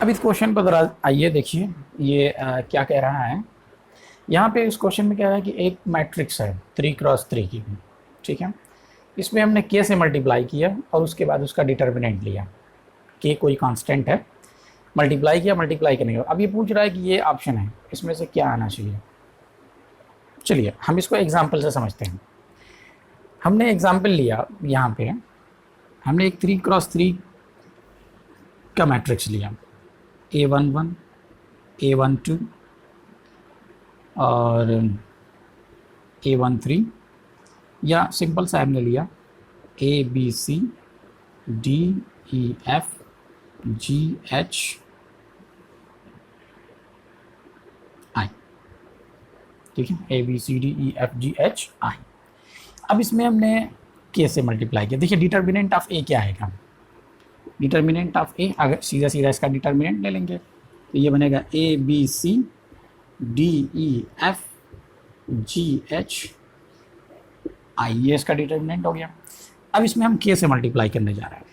अब इस क्वेश्चन पर ज़रा आइए देखिए ये क्या कह रहा है। यहाँ पे इस क्वेश्चन में क्या है कि एक मैट्रिक्स है 3x3 की, ठीक है। इसमें हमने k से मल्टीप्लाई किया और उसके बाद उसका डिटर्मिनेंट लिया। k कोई कांस्टेंट है, मल्टीप्लाई किया, मल्टीप्लाई करने के बाद अब ये पूछ रहा है कि ये ऑप्शन है, इसमें से क्या आना चाहिए। चलिए हम इसको एग्जाम्पल से समझते हैं। हमने एग्जाम्पल लिया, यहाँ पे हमने एक 3x3 का मैट्रिक्स लिया, A11 A12 और A13, या सिंपल सा हमने लिया ABCDEFGHI, ठीक है, ABCDEFGHI। अब इसमें हमने k से मल्टीप्लाई किया। देखिए डिटर्मिनेंट ऑफ a क्या आएगा, डिटर्मिनेंट ऑफ a, अगर सीधा सीधा इसका डिटर्मिनेंट ले लेंगे तो ये बनेगा ABCDEFGHI, ये इसका डिटर्मिनेंट हो गया। अब इसमें हम k से मल्टीप्लाई करने जा रहे हैं।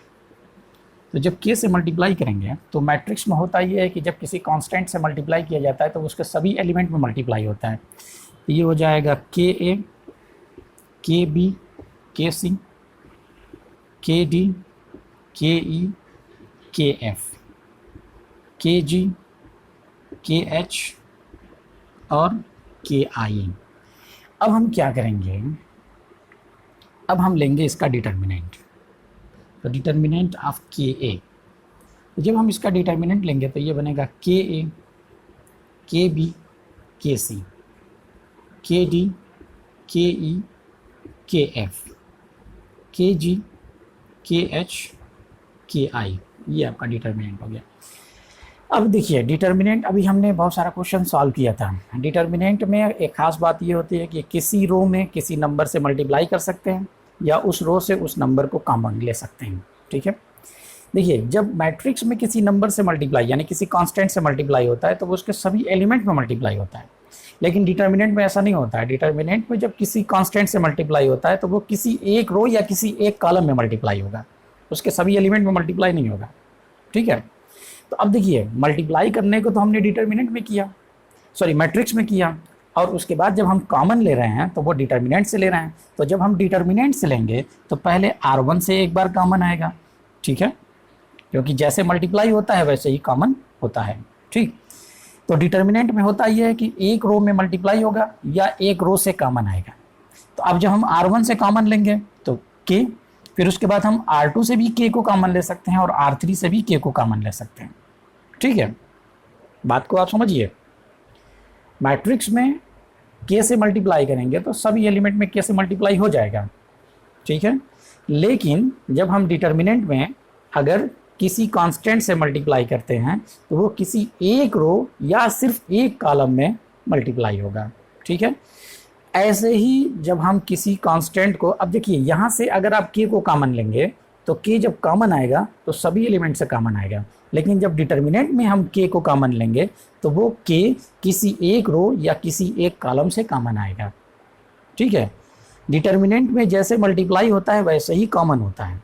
तो जब k से मल्टीप्लाई करेंगे तो मैट्रिक्स में होता ये है कि जब किसी कांस्टेंट से मल्टीप्लाई किया जाता है तो उसके सभी एलिमेंट में मल्टीप्लाई होता है। तो ये हो जाएगा KA KB KC KD KE KF KG KH और KI। अब हम क्या करेंगे, अब हम लेंगे इसका डिटर्मिनेंट। तो डिटर्मिनेंट ऑफ KA, तो जब हम इसका डिटर्मिनेंट लेंगे तो ये बनेगा KA KB KC KD KE KF KG KH KI, ये आपका डिटर्मिनेंट हो गया। अब देखिए डिटर्मिनेंट, अभी हमने बहुत सारा क्वेश्चन सॉल्व किया था। डिटर्मिनेंट में एक खास बात ये होती है कि किसी रो में किसी नंबर से मल्टीप्लाई कर सकते हैं या उस रो से उस नंबर को कॉमन ले सकते हैं, ठीक है। देखिए जब मैट्रिक्स में किसी नंबर से मल्टीप्लाई यानी किसी कांस्टेंट से मल्टीप्लाई होता है तो वो उसके सभी एलिमेंट में मल्टीप्लाई होता है, लेकिन डिटर्मिनेंट में ऐसा नहीं होता है। डिटर्मिनेंट में जब किसी कांस्टेंट से मल्टीप्लाई होता है तो वो किसी एक रो या किसी एक कॉलम में मल्टीप्लाई होगा, उसके सभी एलिमेंट में मल्टीप्लाई नहीं होगा, ठीक है। तो अब देखिए मल्टीप्लाई करने को तो हमने डिटर्मिनेंट में किया, सॉरी मैट्रिक्स में किया, और उसके बाद जब हम कॉमन ले रहे हैं तो वो डिटर्मिनेंट से ले रहे हैं। तो जब हम डिटर्मिनेंट से लेंगे तो पहले R1 से एक बार कॉमन आएगा, ठीक है, क्योंकि जैसे मल्टीप्लाई होता है वैसे ही कॉमन होता है, ठीक। तो डिटर्मिनेंट में होता यह है कि एक रो में मल्टीप्लाई होगा या एक रो से कॉमन आएगा। तो अब जब हम R1 से कॉमन लेंगे तो k, फिर उसके बाद हम R2 से भी k को कॉमन ले सकते हैं और R3 से भी k को कॉमन ले सकते हैं, ठीक है। बात को आप समझिए, मैट्रिक्स में k से मल्टीप्लाई करेंगे तो सभी एलिमेंट में k से मल्टीप्लाई हो जाएगा, ठीक है। लेकिन जब हम डिटर्मिनेंट में अगर किसी कांस्टेंट से मल्टीप्लाई करते हैं तो वो किसी एक रो या सिर्फ एक कॉलम में मल्टीप्लाई होगा, ठीक है। ऐसे ही जब हम किसी कांस्टेंट को, अब देखिए यहाँ से अगर आप k को कॉमन लेंगे तो k जब कॉमन आएगा तो सभी एलिमेंट से कॉमन आएगा, लेकिन जब डिटर्मिनेंट में हम k को कॉमन लेंगे तो वो k किसी एक रो या किसी एक कॉलम से कॉमन आएगा, ठीक है। डिटर्मिनेंट में जैसे मल्टीप्लाई होता है वैसे ही कॉमन होता है।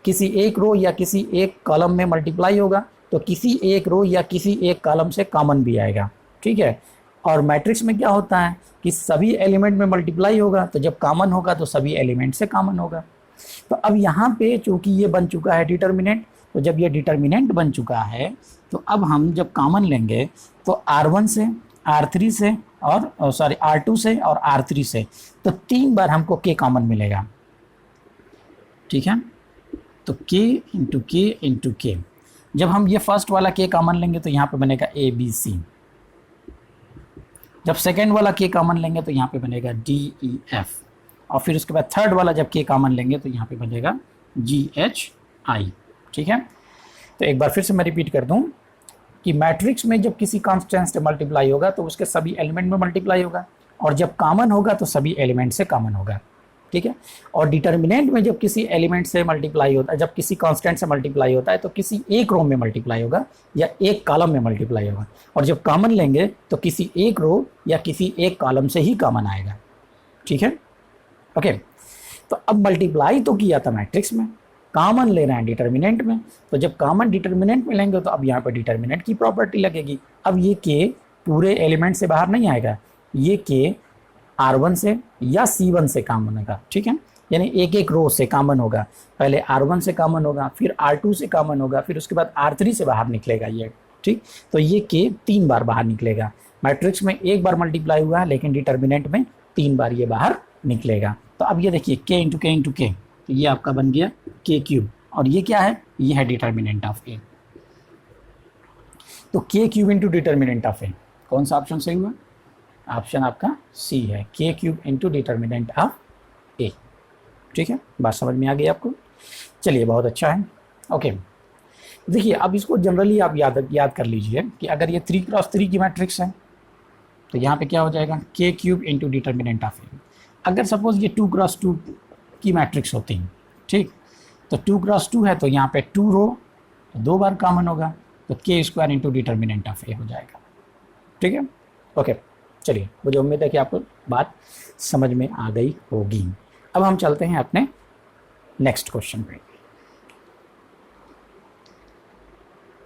किसी एक रो या किसी एक कॉलम में मल्टीप्लाई होगा तो किसी एक रो या किसी एक कॉलम से कॉमन भी आएगा, ठीक है। और मैट्रिक्स में क्या होता है कि सभी एलिमेंट में मल्टीप्लाई होगा, तो जब कॉमन होगा तो सभी एलिमेंट से कॉमन होगा। तो अब यहाँ पे चूंकि ये बन चुका है डिटर्मिनेंट, तो जब ये डिटर्मिनेंट बन चुका है तो अब हम जब कॉमन लेंगे तो R1 से, R3 से और सॉरी R2 से और R3 से, तो 3 बार हमको k कॉमन मिलेगा, ठीक है। तो k इंटू के इंटू के, जब हम ये फर्स्ट वाला k कॉमन लेंगे तो यहाँ पे बनेगा ABC, जब सेकेंड वाला k कॉमन लेंगे तो यहाँ पे बनेगा DEF, और फिर उसके बाद थर्ड वाला जब k कॉमन लेंगे तो यहाँ पे बनेगा GHI, ठीक है। तो एक बार फिर से मैं रिपीट कर दूं कि मैट्रिक्स में जब किसी कांस्टेंट से मल्टीप्लाई होगा तो उसके सभी एलिमेंट में मल्टीप्लाई होगा, और जब कॉमन होगा तो सभी एलिमेंट से कॉमन होगा, ठीक है। और डिटर्मिनेंट में जब किसी एलिमेंट से मल्टीप्लाई होता है, जब किसी कांस्टेंट से मल्टीप्लाई होता है तो किसी एक रो में मल्टीप्लाई होगा या एक कॉलम में मल्टीप्लाई होगा, और जब कॉमन लेंगे तो किसी एक रो या किसी एक कॉलम से ही कॉमन आएगा, ठीक है, ओके। तो अब मल्टीप्लाई तो किया था मैट्रिक्स में, कॉमन ले रहे हैं डिटर्मिनेंट में, तो जब कॉमन डिटर्मिनेंट में लेंगे तो अब यहाँ पे डिटर्मिनेंट की प्रॉपर्टी लगेगी। अब ये के पूरे एलिमेंट से बाहर नहीं आएगा, ये के R1 से या C1 से कॉमन होगा, ठीक है, यानी एक एक रो से कॉमन होगा। पहले R1 से कॉमन होगा, फिर R2 से कॉमन होगा, फिर उसके बाद R3 से बाहर निकलेगा ये, ठीक। तो ये के 3 बार बाहर निकलेगा। मैट्रिक्स में एक बार मल्टीप्लाई हुआ है, लेकिन डिटर्मिनेंट में 3 बार ये बाहर निकलेगा। तो अब ये देखिए k इंटू के इंटू के, तो ये आपका बन गया के क्यूब, और ये क्या है, ये है डिटर्मिनेंट ऑफ ए। तो के क्यूब इंटू डिटर्मिनेंट ऑफ ए, कौन सा ऑप्शन सही हुआ? ऑप्शन आपका सी है, के क्यूब इंटू डिटर्मिनेंट ऑफ ए। ठीक है, बात समझ में आ गई आपको? चलिए, बहुत अच्छा है। ओके, देखिए अब इसको जनरली आप याद कर लीजिए कि अगर ये 3x3 की मैट्रिक्स है तो यहाँ पे क्या हो जाएगा, के क्यूब इंटू डिटर्मिनेंट ऑफ ए। अगर सपोज ये 2x2 की मैट्रिक्स होती है, ठीक, तो 2x2 है तो यहाँ पे 2 रो, तो 2 बार कॉमन होगा, तो के स्क्वायर इंटू डिटर्मिनेंट ऑफ ए हो जाएगा। ठीक है, ओके। चलिए, मुझे उम्मीद है कि आपको बात समझ में आ गई होगी। अब हम चलते हैं अपने नेक्स्ट क्वेश्चन पे।